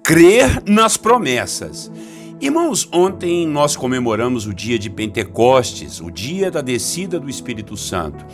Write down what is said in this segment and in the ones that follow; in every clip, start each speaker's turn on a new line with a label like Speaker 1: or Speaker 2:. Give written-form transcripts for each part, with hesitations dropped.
Speaker 1: Crer nas promessas. Irmãos, ontem nós comemoramos o dia de Pentecostes, o dia da descida do Espírito Santo.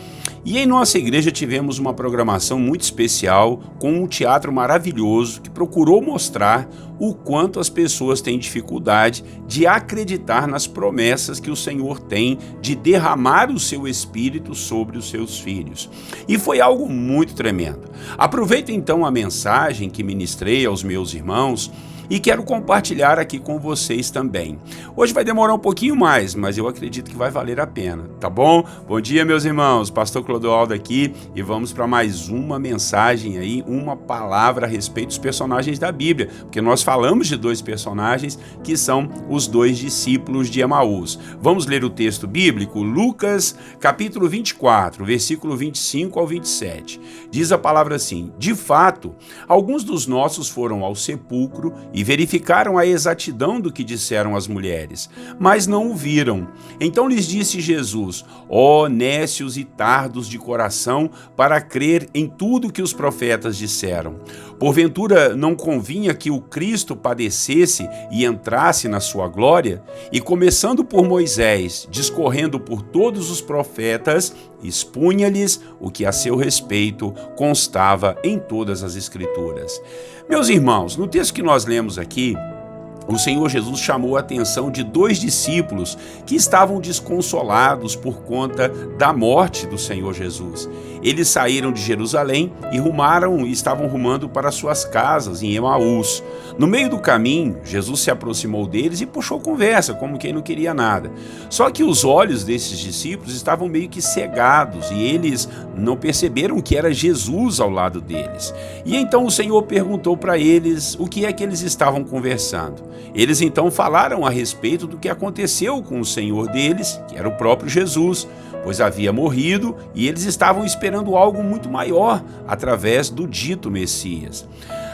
Speaker 1: E em nossa igreja tivemos uma programação muito especial com um teatro maravilhoso que procurou mostrar o quanto as pessoas têm dificuldade de acreditar nas promessas que o Senhor tem de derramar o seu Espírito sobre os seus filhos. E foi algo muito tremendo. Aproveito então a mensagem que ministrei aos meus irmãos e quero compartilhar aqui com vocês também. Hoje vai demorar um pouquinho mais, mas eu acredito que vai valer a pena, tá bom? Bom dia, meus irmãos, Pastor Clodoaldo aqui e vamos para mais uma mensagem aí, uma palavra a respeito dos personagens da Bíblia, porque nós falamos de dois personagens que são os dois discípulos de Emaús. Vamos ler o texto bíblico, Lucas capítulo 24, versículo 25 ao 27. Diz a palavra assim: de fato, alguns dos nossos foram ao sepulcro e verificaram a exatidão do que disseram as mulheres, mas não o viram. Então lhes disse Jesus: ó nécios e tardos de coração, para crer em tudo que os profetas disseram. Porventura não convinha que o Cristo padecesse e entrasse na sua glória? E começando por Moisés, discorrendo por todos os profetas, expunha-lhes o que a seu respeito constava em todas as Escrituras. Meus irmãos, no texto que nós lemos aqui, o Senhor Jesus chamou a atenção de dois discípulos que estavam desconsolados por conta da morte do Senhor Jesus. Eles saíram de Jerusalém e estavam rumando para suas casas em Emaús. No meio do caminho, Jesus se aproximou deles e puxou conversa, como quem não queria nada. Só que os olhos desses discípulos estavam meio que cegados e eles não perceberam que era Jesus ao lado deles. E então o Senhor perguntou para eles o que é que eles estavam conversando. Eles então falaram a respeito do que aconteceu com o Senhor deles, que era o próprio Jesus, pois havia morrido e eles estavam esperando algo muito maior através do dito Messias.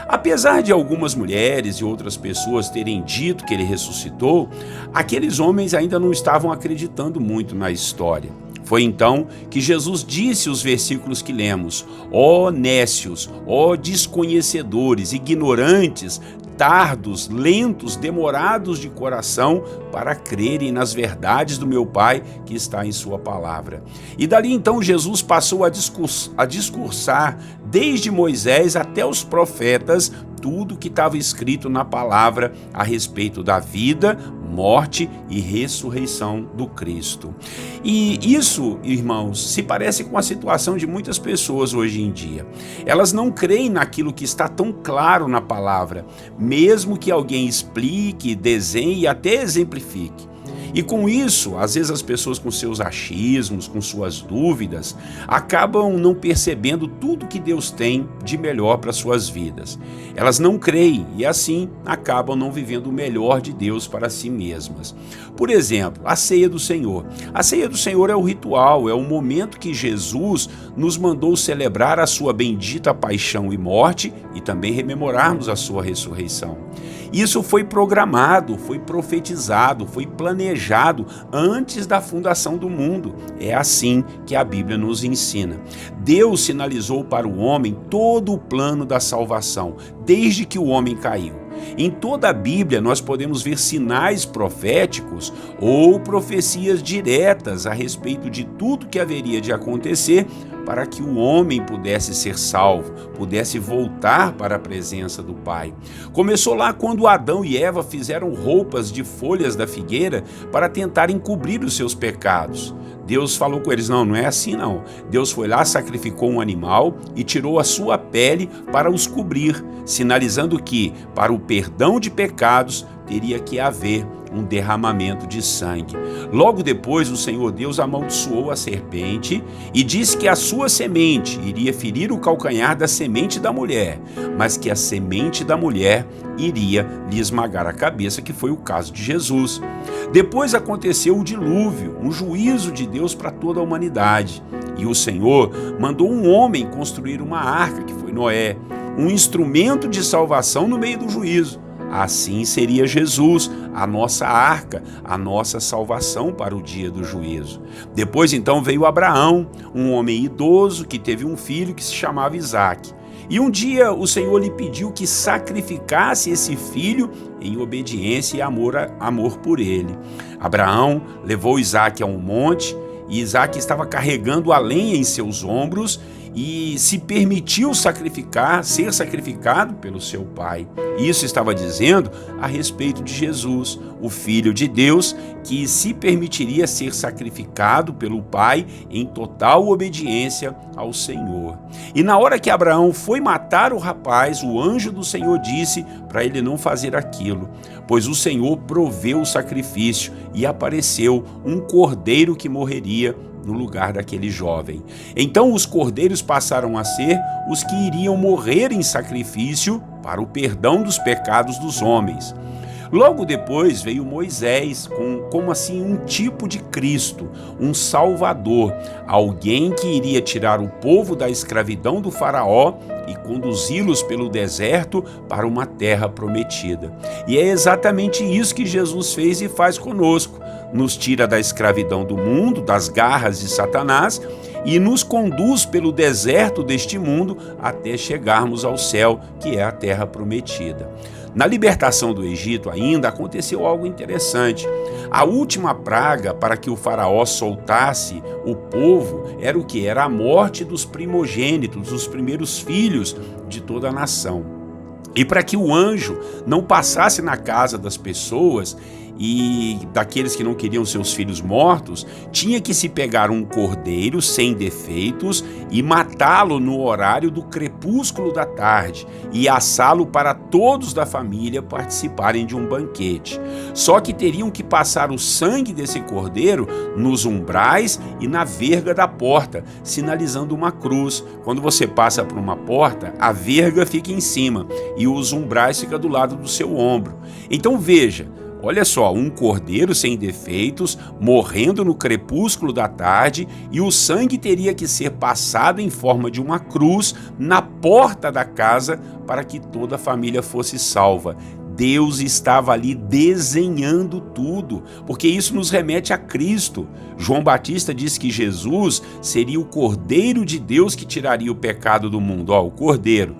Speaker 1: Apesar de algumas mulheres e outras pessoas terem dito que ele ressuscitou, aqueles homens ainda não estavam acreditando muito na história. Foi então que Jesus disse os versículos que lemos: ó nécios, ó desconhecedores, ignorantes, tardos, lentos, demorados de coração, para crerem nas verdades do meu Pai que está em sua palavra. E dali então Jesus passou a discursar desde Moisés até os profetas tudo que estava escrito na palavra a respeito da vida, morte e ressurreição do Cristo. E isso, irmãos, se parece com a situação de muitas pessoas hoje em dia. Elas não creem naquilo que está tão claro na palavra, mesmo que alguém explique, desenhe e até exemplifique. E com isso, às vezes as pessoas com seus achismos, com suas dúvidas, acabam não percebendo tudo que Deus tem de melhor para suas vidas. Elas não creem e assim acabam não vivendo o melhor de Deus para si mesmas. Por exemplo, a ceia do Senhor. A ceia do Senhor é o ritual, é o momento que Jesus nos mandou celebrar a sua bendita paixão e morte e também rememorarmos a sua ressurreição. Isso foi programado, foi profetizado, foi planejado antes da fundação do mundo. É assim que a Bíblia nos ensina. Deus sinalizou para o homem todo o plano da salvação, desde que o homem caiu. Em toda a Bíblia nós podemos ver sinais proféticos ou profecias diretas a respeito de tudo que haveria de acontecer para que o homem pudesse ser salvo, pudesse voltar para a presença do Pai. Começou lá quando Adão e Eva fizeram roupas de folhas da figueira para tentar encobrir os seus pecados. Deus falou com eles: não é assim não. Deus foi lá, sacrificou um animal e tirou a sua pele para os cobrir, sinalizando que, para o perdão de pecados, teria que haver um derramamento de sangue. Logo depois, o Senhor Deus amaldiçoou a serpente e disse que a sua semente iria ferir o calcanhar da semente da mulher, mas que a semente da mulher iria lhe esmagar a cabeça, que foi o caso de Jesus. Depois aconteceu o dilúvio, um juízo de Deus para toda a humanidade. E o Senhor mandou um homem construir uma arca, que foi Noé, um instrumento de salvação no meio do juízo. Assim seria Jesus, a nossa arca, a nossa salvação para o dia do juízo. Depois então veio Abraão, um homem idoso que teve um filho que se chamava Isaque. E um dia o Senhor lhe pediu que sacrificasse esse filho em obediência e amor por ele. Abraão levou Isaque a um monte, e Isaque estava carregando a lenha em seus ombros e se permitiu ser sacrificado pelo seu pai. Isso estava dizendo a respeito de Jesus, o Filho de Deus, que se permitiria ser sacrificado pelo Pai em total obediência ao Senhor. E na hora que Abraão foi matar o rapaz, o anjo do Senhor disse para ele não fazer aquilo, pois o Senhor proveu o sacrifício e apareceu um cordeiro que morreria no lugar daquele jovem. Então os cordeiros passaram a ser os que iriam morrer em sacrifício para o perdão dos pecados dos homens. Logo depois veio Moisés como assim um tipo de Cristo, um Salvador, alguém que iria tirar o povo da escravidão do faraó e conduzi-los pelo deserto para uma terra prometida. E é exatamente isso que Jesus fez e faz conosco. Nos tira da escravidão do mundo, das garras de Satanás, e nos conduz pelo deserto deste mundo até chegarmos ao céu, que é a terra prometida. Na libertação do Egito ainda aconteceu algo interessante. A última praga para que o faraó soltasse o povo era o que? Era a morte dos primogênitos, dos primeiros filhos de toda a nação. E para que o anjo não passasse na casa das pessoas e daqueles que não queriam seus filhos mortos, tinha que se pegar um cordeiro sem defeitos e matá-lo no horário do crepúsculo da tarde e assá-lo para todos da família participarem de um banquete. Só que teriam que passar o sangue desse cordeiro nos umbrais e na verga da porta, sinalizando uma cruz. Quando você passa por uma porta, a verga fica em cima e os umbrais ficam do lado do seu ombro. Então veja, olha só, um cordeiro sem defeitos, morrendo no crepúsculo da tarde, e o sangue teria que ser passado em forma de uma cruz na porta da casa para que toda a família fosse salva. Deus estava ali desenhando tudo, porque isso nos remete a Cristo. João Batista diz que Jesus seria o Cordeiro de Deus que tiraria o pecado do mundo. O Cordeiro.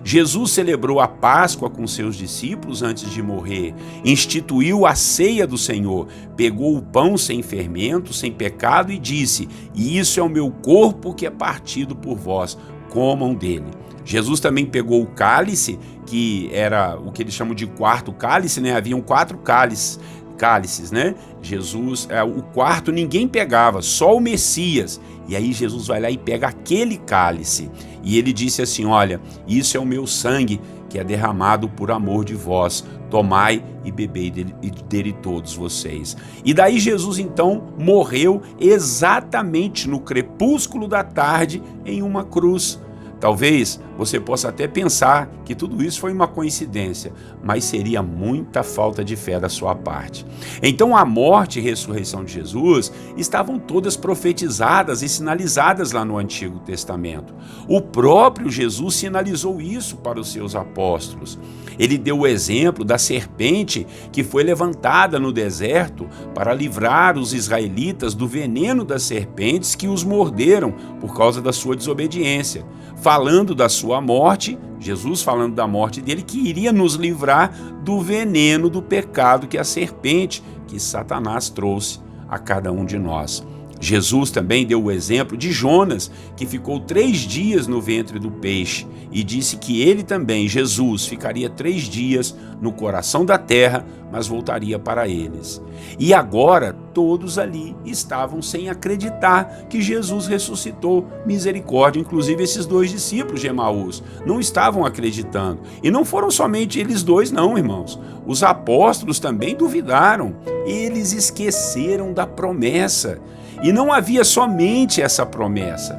Speaker 1: Jesus celebrou a Páscoa com seus discípulos antes de morrer, instituiu a ceia do Senhor, pegou o pão sem fermento, sem pecado e disse: "E isso é o meu corpo que é partido por vós, comam dele." Jesus também pegou o cálice, que era o que eles chamam de quarto cálice, né? Haviam 4 cálices, né? Jesus, o quarto ninguém pegava, só o Messias. E aí Jesus vai lá e pega aquele cálice. E ele disse assim: "Olha, isso é o meu sangue que é derramado por amor de vós. Tomai e bebei dele todos vocês." E daí Jesus então morreu exatamente no crepúsculo da tarde em uma cruz. Talvez você possa até pensar que tudo isso foi uma coincidência, mas seria muita falta de fé da sua parte. Então a morte e ressurreição de Jesus estavam todas profetizadas e sinalizadas lá no Antigo Testamento. O próprio Jesus sinalizou isso para os seus apóstolos. Ele deu o exemplo da serpente que foi levantada no deserto para livrar os israelitas do veneno das serpentes que os morderam por causa da sua desobediência. Falando da sua morte, Jesus falando da morte dele, que iria nos livrar do veneno do pecado que a serpente, que Satanás trouxe a cada um de nós. Jesus também deu o exemplo de Jonas, que ficou 3 dias no ventre do peixe e disse que ele também, Jesus, ficaria 3 dias no coração da terra, mas voltaria para eles. E agora todos ali estavam sem acreditar que Jesus ressuscitou. Misericórdia, inclusive esses 2 discípulos de Emaús não estavam acreditando. E não foram somente eles 2 não, irmãos. Os apóstolos também duvidaram. Eles esqueceram da promessa. E não havia somente essa promessa,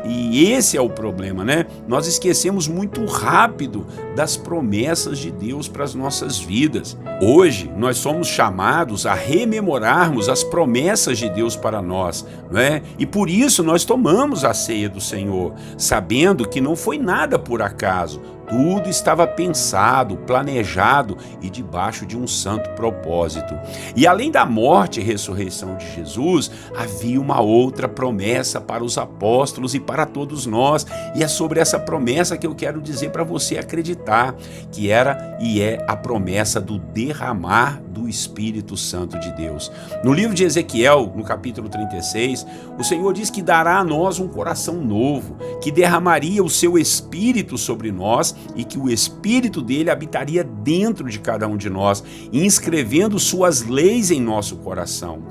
Speaker 1: e esse é o problema, né? Nós esquecemos muito rápido das promessas de Deus para as nossas vidas. Hoje, nós somos chamados a rememorarmos as promessas de Deus para nós, não é? E por isso nós tomamos a ceia do Senhor, sabendo que não foi nada por acaso. Tudo estava pensado, planejado e debaixo de um santo propósito. E além da morte e ressurreição de Jesus, havia uma outra promessa para os apóstolos e para todos nós. E é sobre essa promessa que eu quero dizer para você acreditar, que era e é a promessa do derramar do Espírito Santo de Deus. No livro de Ezequiel, no capítulo 36, o Senhor diz que dará a nós um coração novo, que derramaria o seu Espírito sobre nós e que o Espírito dele habitaria dentro de cada um de nós, inscrevendo suas leis em nosso coração.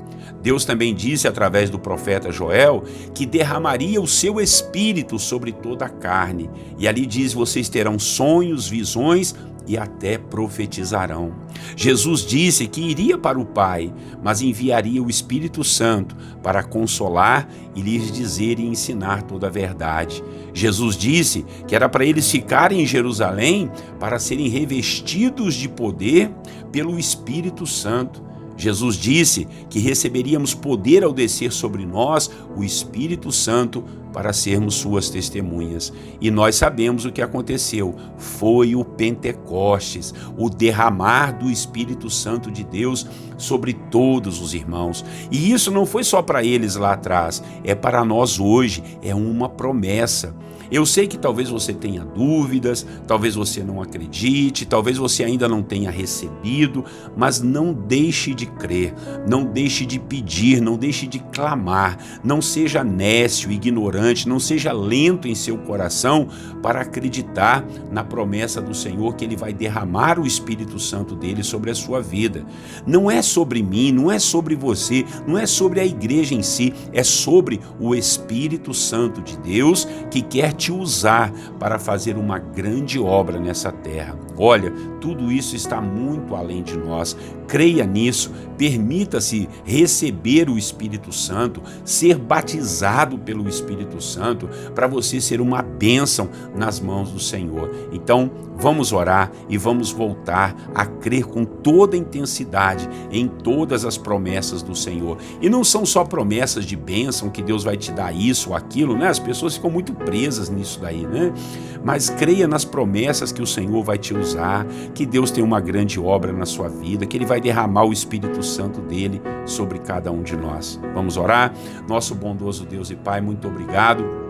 Speaker 1: Deus também disse através do profeta Joel que derramaria o seu Espírito sobre toda a carne. E ali diz: vocês terão sonhos, visões e até profetizarão. Jesus disse que iria para o Pai, mas enviaria o Espírito Santo para consolar e lhes dizer e ensinar toda a verdade. Jesus disse que era para eles ficarem em Jerusalém para serem revestidos de poder pelo Espírito Santo. Jesus disse que receberíamos poder ao descer sobre nós o Espírito Santo para sermos suas testemunhas. E nós sabemos o que aconteceu. Foi o Pentecostes, o derramar do Espírito Santo de Deus sobre todos os irmãos. E isso não foi só para eles lá atrás, é para nós hoje, é uma promessa. Eu sei que talvez você tenha dúvidas, talvez você não acredite, talvez você ainda não tenha recebido, mas não deixe de crer, não deixe de pedir, não deixe de clamar, não seja nécio, ignorante, não seja lento em seu coração para acreditar na promessa do Senhor que Ele vai derramar o Espírito Santo dele sobre a sua vida. Não é sobre mim, não é sobre você, não é sobre a igreja em si, é sobre o Espírito Santo de Deus que quer te usar para fazer uma grande obra nessa terra. Olha, tudo isso está muito além de nós. Creia nisso, permita-se receber o Espírito Santo, ser batizado pelo Espírito Santo, para você ser uma bênção nas mãos do Senhor. Então, vamos orar e vamos voltar a crer com toda a intensidade em todas as promessas do Senhor. E não são só promessas de bênção, que Deus vai te dar isso ou aquilo, né? As pessoas ficam muito presas nisso daí, né? Mas creia nas promessas que o Senhor vai te usar, que Deus tem uma grande obra na sua vida, que Ele vai derramar o Espírito Santo dele sobre cada um de nós. Vamos orar? Nosso bondoso Deus e Pai, muito obrigado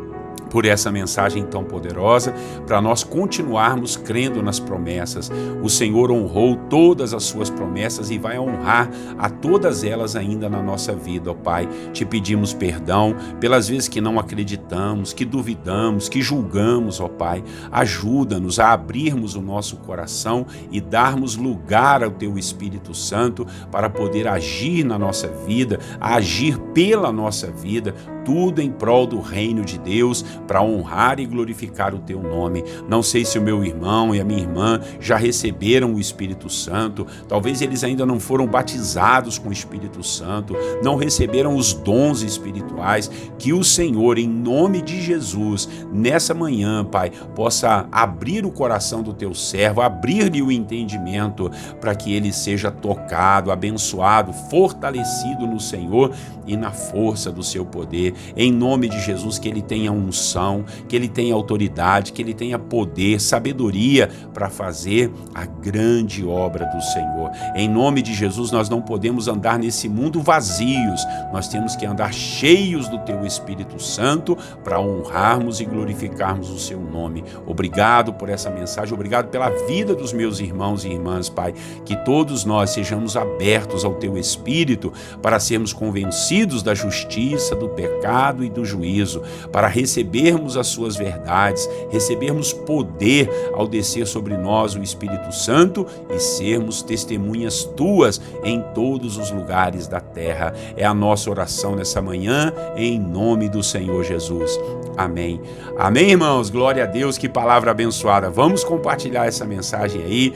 Speaker 1: por essa mensagem tão poderosa, para nós continuarmos crendo nas promessas. O Senhor honrou todas as suas promessas e vai honrar a todas elas ainda na nossa vida, ó Pai. Te pedimos perdão pelas vezes que não acreditamos, que duvidamos, que julgamos, ó Pai. Ajuda-nos a abrirmos o nosso coração e darmos lugar ao Teu Espírito Santo para poder agir na nossa vida, agir pela nossa vida, tudo em prol do reino de Deus, para honrar e glorificar o Teu nome. Não sei se o meu irmão e a minha irmã já receberam o Espírito Santo, talvez eles ainda não foram batizados com o Espírito Santo, não receberam os dons espirituais. Que o Senhor, em nome de Jesus, nessa manhã, Pai, possa abrir o coração do Teu servo, abrir-lhe o entendimento, para que ele seja tocado, abençoado, fortalecido no Senhor e na força do Seu poder. Em nome de Jesus, que ele tenha unção, que ele tenha autoridade, que ele tenha poder, sabedoria para fazer a grande obra do Senhor. Em nome de Jesus, nós não podemos andar nesse mundo vazios, nós temos que andar cheios do Teu Espírito Santo para honrarmos e glorificarmos o Seu nome. Obrigado por essa mensagem, obrigado pela vida dos meus irmãos e irmãs, Pai, que todos nós sejamos abertos ao Teu Espírito para sermos convencidos da justiça, do pecado e do juízo, para recebermos as Suas verdades, recebermos poder ao descer sobre nós o Espírito Santo e sermos testemunhas Tuas em todos os lugares da terra. É a nossa oração nessa manhã, em nome do Senhor Jesus. Amém. Amém, irmãos? Glória a Deus, que palavra abençoada. Vamos compartilhar essa mensagem aí,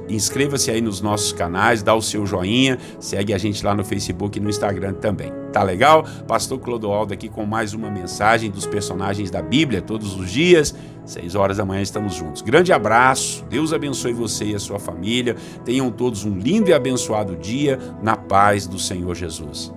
Speaker 1: inscreva-se aí nos nossos canais, dá o seu joinha, segue a gente lá no Facebook e no Instagram também. Tá legal? Pastor Clodoaldo aqui com mais uma mensagem dos personagens da Bíblia, todos os dias, 6 horas da manhã estamos juntos. Grande abraço, Deus abençoe você e a sua família, tenham todos um lindo e abençoado dia na paz do Senhor Jesus.